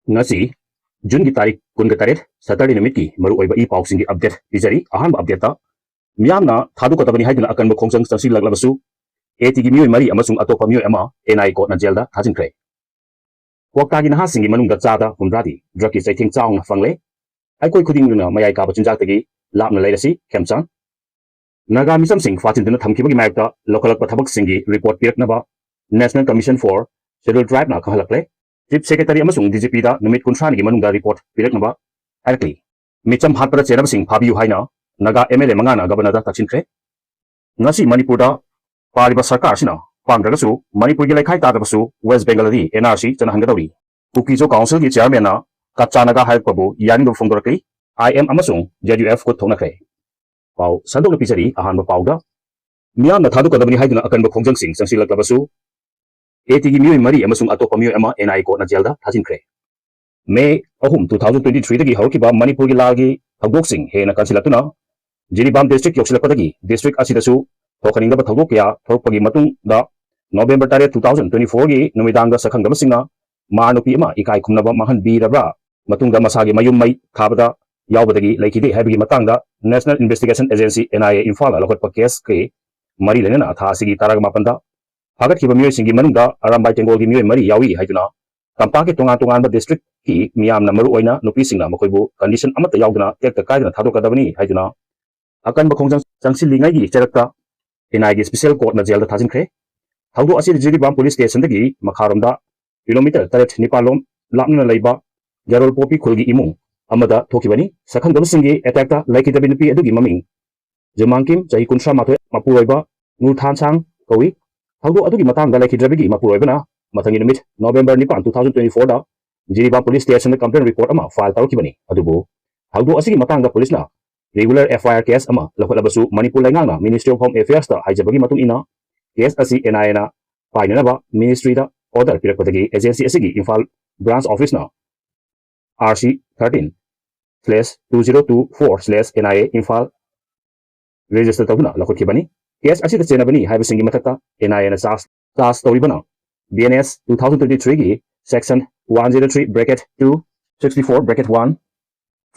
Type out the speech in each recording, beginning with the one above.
ngasi June की तारीख कुन तारेट सैटरडे निमित की मरु ओइबा ई पाउसिंग की अपडेट पिजरी अहम अपडेट ता मियामना थादु कतबनी हाइदुना अकन खोंजंग चंसी लगलबसु एटी की मियोय मरी अमसुंग अतोपा मियोय अमा एनआई कोर्ट ना जेल दा थाजिनख्रे क्वाक्ता की नहासिंग की मनुंग दा चादा हुमरादी ड्रग की चैथिंग चाउंग फंगले आइकोय खुदिंगना मयाय का बचिंजाक तगी लापना लेरसी खेमचान नागा मिसम सिंह फाचिनदुना थमखिबगी मायकता लोकलक पथबक सिंगी रिपोर्ट पिरकनबा National Commission for Scheduled Tribe ना खहलकले चीफ सेक्रेटरी अमसुंग डीजीपी दा नुमित कुंथ्रानी मनुंग रिपोर्ट पिरकनबा हारकली मिचम हातपरा चेनब सिंह फाबियु हाइना नागा एमएलए मंगाना गवर्नर दा तक्सिनख्रे ngasi manipur da pariba sarkar sina pangdragasu manipur gi laikhai tadabsu west bengal di nrc chana hangadauri kuki jo council gi chairman na kachanaga haikpabu yaning do phongdorakli im amasung judf ko thonakre pau sandok pisari ahan ba pauda miyam na thadu kadabni haiduna akan ba khongjang sing sangsilaklabasu eti gi miyoy mari amasung atopa miyoy ama ni ko na jelda thajinkre May 2023 dagi hawkiba manipur gi lagi thagok sing he na kansilatuna Jiribam district yoksilakpadagi district asidasu thokaningdaba thagok kya thorpagi matungda November 2024 gi numidangda sakhangdaba singna manupi ama ikai khumnaba mahan birabra matungda masagi mayum mai thabada yawbadagi laikide haibagi matangda National Investigation Agency NIA Imphal alokotpa case ke mari lenana tha asigi taraga mapanda hagat khiba miyoy singi manungda Arambai Tengol gi miyoy mari yawi haiduna tampa ke tongan ba district ki miyamna maru oina nupi singna makoibu condition amata yawduna tekta kaidana thadokadabani haiduna akan bakhongjang changsi lingai gi charakta NI gi special court na jail da thajinkhre thaudo asi Jiribam police station dagi makharomda kilometer 3 nipalom lapna leiba jarol popi khulgi imung amada thokibani sakhangdam singi attack ta laiki da binpi adugi maming jamangkim chai kunsha mathoy mapuroiba nurthan sang kawi thaudo adugi matang da laiki drabigi mapuroibana mathangi numit November 9 2024 da Jiribam police station da complaint report ama file tawkibani adubu thaudo asigi matang da police na regular FIR case ama lakholabasu Manipur laingangna Ministry of Home Affairs ta haijabagi matung ina case asi NIA na painanaba ministry da order pirakpadagi agency asigi Imphal branch office na RC 13/2024/NIA Imphal register tawna lakhokibani case asi da chenabani haibasingi mathakta NIA na charge tawibana BNS 2023 gi section 103(2) 64(1)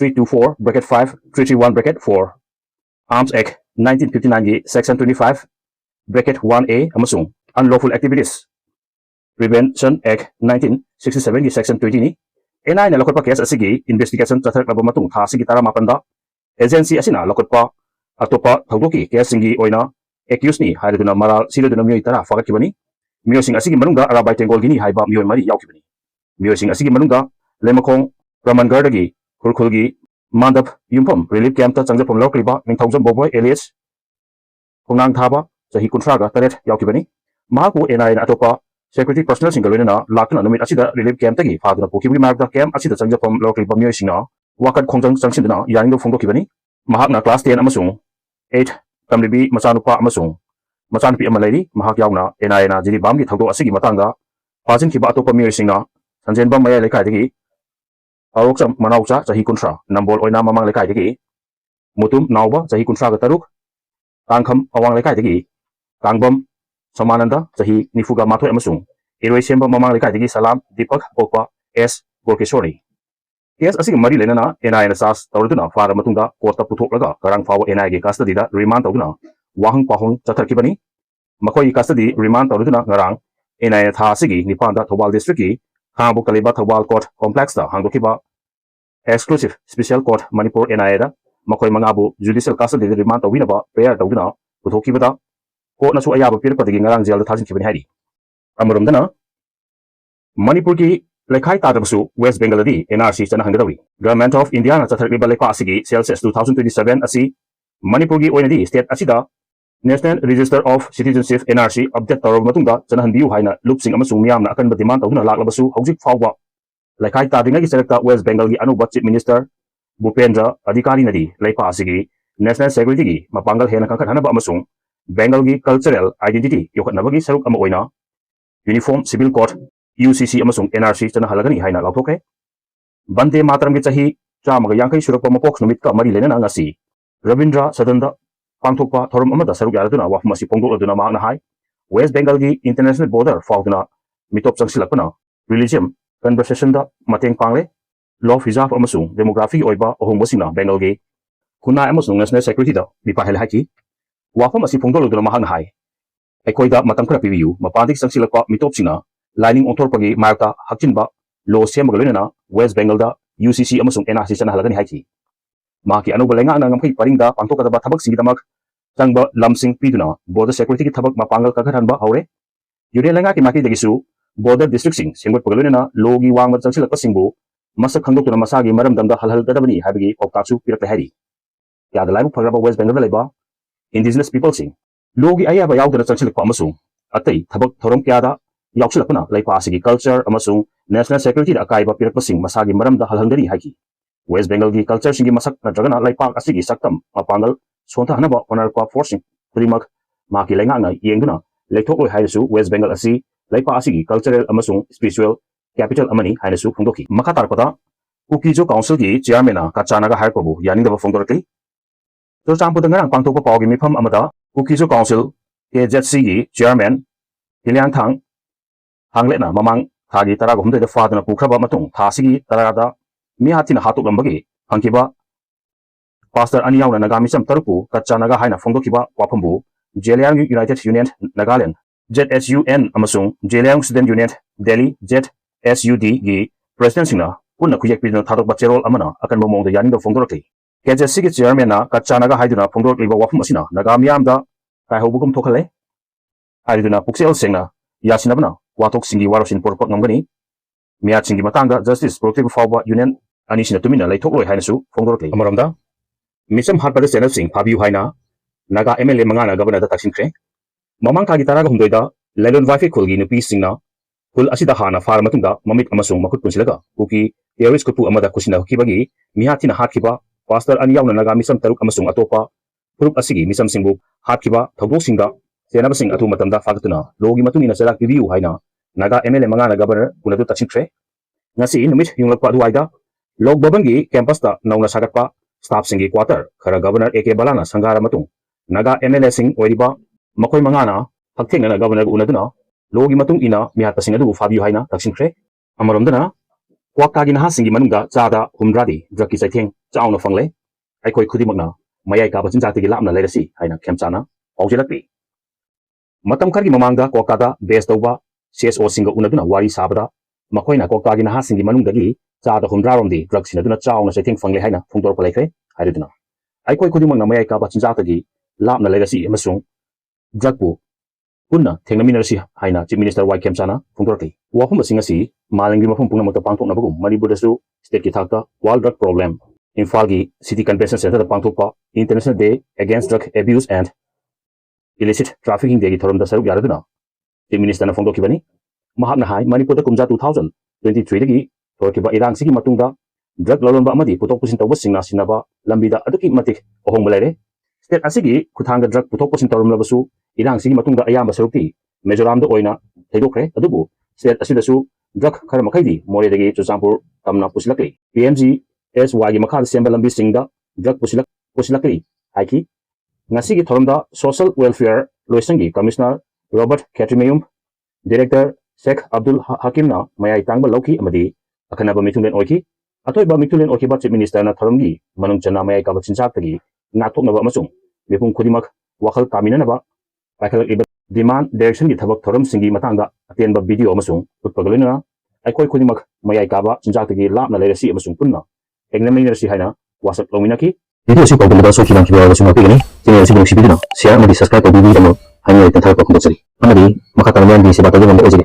324(5) 331(4) Arms Act 1959 gi section 25(1)(a) amasung Unlawful Activities Prevention Act 1967 gi section 20 ni NI na lokotpa case asigi investigation chathakaba matung tha asigi tara mapanda agency asina lokotpa atopa thaudoki case singi oina accused ni haiduna maral siroduna miyoy tara fagatibani miyoy sing asigi manungda Arabai Tengol gi ni haiba miyoy mari yaukibani miyoy sing asigi manungda Lemakong Ramangarh dagi Khurkhulgi Mandap Yumpham Relief Camp ta changjapom lokriba Ningthaujam Boboy Elias Khongnang Thaba chahi kunthraga taret yaukibani mahaku NI na atopa security personnel singalena lakna numit asida relief camp tagi phaduna pokibgi markda camp asida changjapom lokriba miyoy singna wakat khongjang changsindna yaringdo phongdokibani mahakna class 10 amasung 8 tamlibi machanupa amasung machanupi amalai mahak yauna NI na Jiribam gi thaudo asigi matangda pajin khiba atopa miyoy singna sanjenbam maya lekai dagi Arokcham Manaucha chahi kunthra nambol oina mamang lekai dagi mutum nauba chahi kunthra ga taruk tangkham awang lekai dagi tangbam Samananda chahi nifuga mathoi amasung iroi semba mamang lekai dagi Salam Deepak Pokpa S Gorkeshori case asigi mari lenana NI na sas tawduna fara matungda court ta puthoklaga karang fawa NI ge custody da remand tawduna wahang pahong chatharkibani makoi custody remand tawduna ngarang NI na tha asigi nipanda Thobal district ki Hangbuk Kaliba Thobal Court Complex da hangdokiba exclusive special court Manipur NIA da makoi mangabu judicial custody remand tawinaba prayer tawduna puthokibada court nasu ayaba pirpadagi ngarang jail da thajinkibani haidi amromdana Manipur ki lekhai tadabsu West Bengal di NRC chana hangdawi Government of India na chatharkiba lekha asigi census 2027 asi Manipur gi oinadi state asida National Register of Citizenship NRC update tawrab matungda chanahanbiu haina lupsing amasung miyamna akanba demand tawduna laklabasu hojik fawba laikhai tadingagi selecta West Bengal gi anuba Chief Minister Bhupendra Adhikari nadi leipa asigi National Security gi mapangal hena kangkhat hanaba amasung Bengal gi cultural identity yokhatnabagi saruk ama oina Uniform Civil Code UCC amasung NRC chanahalagani haina lauthokre Bande Mataram gi chahi chamaga yangkai surakpa mapok numit ka mari lenana ngasi Rabindra Sadanda Pangthokpa thorom amada saruk yaraduna wafmasi pongdok aduna mahakna hai West Bengal gi international border fauduna mitop changsilakpana religion conversation da mateng pangle law preserve amasung demography oiba ohongbosingna Bengal gi kunai amasung national security da bipahel haki wafam asi phongdoluduna mahang hai aikoida matam khara pibiu mapandik changsilakpa mitopsingna lining onthorpagi marta hakchinba law semagaloina West Bengal da UCC amasung NRC chana halagani haki maki anuba lenga na ngamkai paringda pangtokadaba thabak singidamak changba lamsing piduna border security ki thabak mapangal kagharanba haure Union lenga ki maki degisu border district sing senggot pagaluna logi wangma changsilakpa singbu masak khangdokuna masagi maramdamda halhal gadabani habigi oktachu pirakta hari yada laibu phagraba West Bengal laiba indigenous people sing logi ayaba yaudana changsilakpa amasung atai thabak thorom kyada yauksilakpana laipa asigi culture amasung national security da akaiba pirakpa sing masagi maramda halhandari haki West Bengal gi culture singi masak natragana laipak asigi saktam mapangal sonta hanaba onarpa forcing kurimak maki lenga na yengduna leithokoi haisu West Bengal asi laipa asigi cultural amasung spiritual capital amani haisu phongdoki makatarpada Kukijo council gi chairman na kachanaga harpabu yaningdaba phongdorki to champuda ngarang pangtokpa pawgi mifam amada Kukijo council KZC gi chairman Hiliang Thang hanglena mamang thagi taraga humde da faduna pukraba matung thasigi tarada mihatina hatuk lambagi hangkiba pastor aniyauna nagami sam tarupu kachanaga haina phongdokiba wapambu Jeliang United Union Nagaland ZSUN amasung Jeliang Student Union Delhi ZSUD gi president singna punna khuyek pidna thadok bacherol amana akan bomong da yaning da phongdorki KJC gi chairman na kachanaga haiduna phongdor liba wafum asina nagami amda kai hobugum thokhale haiduna puksel singna yasinabna watok singi warosin porpak ngamgani miat singi matanga justice protective fawba union anisina tumina laithokloi hainasu phongdorki amaramda misam harpada channel sing phabiu haina naga MLA mangana governor da taksinkre mamang thagi taraga humdoida Lelon Wife khulgi nupi singna khul asida hana far matungda mamit amasung makut punsilaga kuki terrorist kupu amada kusina hukibagi mihatina hatkiba pastor aniyauna naga misam taruk amasung atopa group asigi misam singbu hatkiba thogdok singda senaba sing atu matamda fagatuna logi matungina selak review haina naga MLA mangana governor kunadu taksinkre ngasi numit yunglakpa duaida lok babangi campus ta nauna sagatpa staff singi quarter khara governor AK Balana sangara matung naga MLA sing oiriba makoi mangana hakthengna governor unaduna logi matung ina mihat pasing adu fabiu haina taksinkre amaromdana kwakta gi naha singi manungda chada humdradi draki saitheng chauna fangle aikoi khudimakna mayai ka bachin jati gi lamna leirasi haina khemchana aujelakpi matam khargi mamangda kwakta da base tawba CSO singa unaduna wari sabada makoina kwakta gi naha singi manungdagi chada humdraromdi drug sinaduna chauna saitheng fangle haina phungdor palaikhre haiduna aikoi khudimakna mayai ka bachin jati lapna legacy amasung drugpu punna thengnaminarsi haina chief minister Y Kemchana phungdorki wafum asingasi malingi mafum pungna pangthokna bagum Manipurdasu state ki thakta world drug problem Imphal gi city convention center da pangthokpa international day against drug abuse and illicit trafficking day gi thoramda saruk yaraduna chief minister na phungdoki bani mahakna hai Manipurda kumja 2023 dagi thorkiba irang sigi matungda drug lalonba amadi putok pusin tawba singna sinaba lambida aduki matik ohong balare state asigi kuthanga drug putok pusin tawramlabasu irang sigi matungda ayamba sarukti Mizoram da oina theidokre adubu state asidasu drug khara makhaidi more dagi Chuchampur tamna pusilakli PMG SY gi makha semba lambi singda drug pusilakli haiki ngasigi thoramda social welfare loisangi commissioner Robert Katrimayum director Sheikh Abdul Hakimna mayai tangba lauki amadi akhanaba mitunglen oiki atoiba mitunglen okiba chief minister na thoramgi manung chana mayai ka bachinjak tagi nathoknaba amasung mipum khudimak wakhal kaminanaba paikhalak iba demand direction gi thabak thoram singi matangda atenba video amasung utpagalina aikoi khudimak mayai kaba chinjak tagi lapna leirasi amasung punna examiners haina wasap lominaki video si pagdala so kinang kibawa so mapigani channel si bong si video share amadi subscribe to video mo haina itan thar pa kung amadi makatalaman di si batagong ojigi